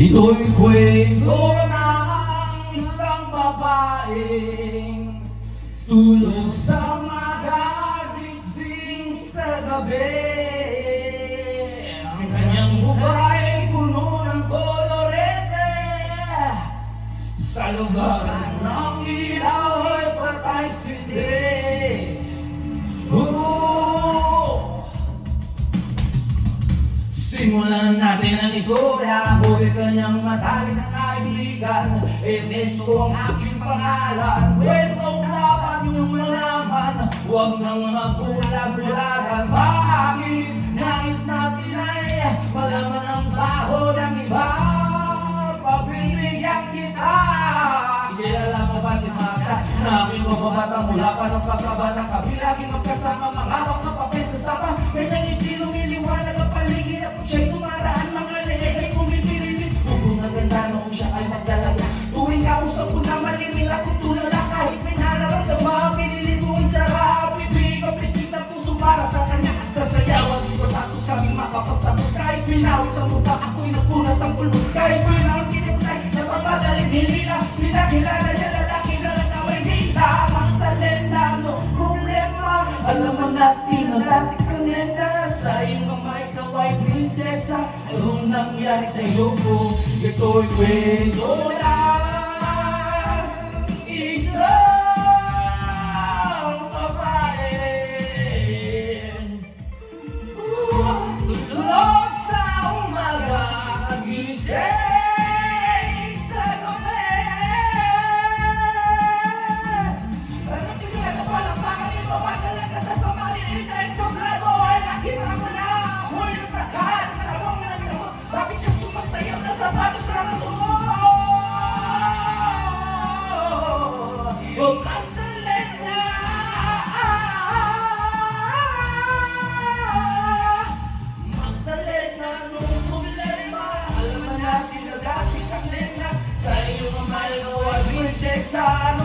Ito'y kwento ng isang babaeng tulog sa magising sa gabi. Ang kanyang buhay puno ng kolorete. Sa lugar ng ilaw ay patay sindi. Simulan natin ang istorya. Buhay kanyang matalik ang kaibigan. Ernesto ang aking pangalan. Kwentong dapat niyong malaman. Huwag nang magulag-gulagan. Bakit nais natin ay malaman ang baho ng iba? Pagbibigyan kita. Kilala mo ba si Magda? Nakin mo ba bata mula pa ng pagkabata? Kami lagi magkasama, manghawak ng papel sa sapa. Kanyang hindi lumiliwanag ang paligid at siya'y tumaraan, mga leeg ay kumikilimit. Kung ang ganda noong siya ay magdalaga, tuwing kausap ko na malimil at tutulala. Kahit may nararamdaman, pinilit kong isarap. Ibig ang pitik ng puso para sa kanya. Sasayawan dito tapos kami makapagtapos. Kahit pinawis ang mukha, ako'y nagpunas ng pulbo. Kahit pinawis kiniptay, napapagaling nila. Pinakilala niya lalaki na nagaway di tamang talenta. No problema, alam mo natin ang dati kang lenda. Sa iyong kamay kaway prinsesa. Anong nangyari sa iyo po? Ito'y kwento lang isang babae tulog sa umaga, gising sa gabi. Ano pinagpalakpakan yung mga talaga sa maliit na entablado ay nakita mo na. Huli ng takan, narawang na nagkamot. Bakit siya sumasayaw na sapatos na raso? O Magdalena, Magdalena, nung problema. Alam natin na dati kang lena. Sa iyong kamay ko ay prinsesa.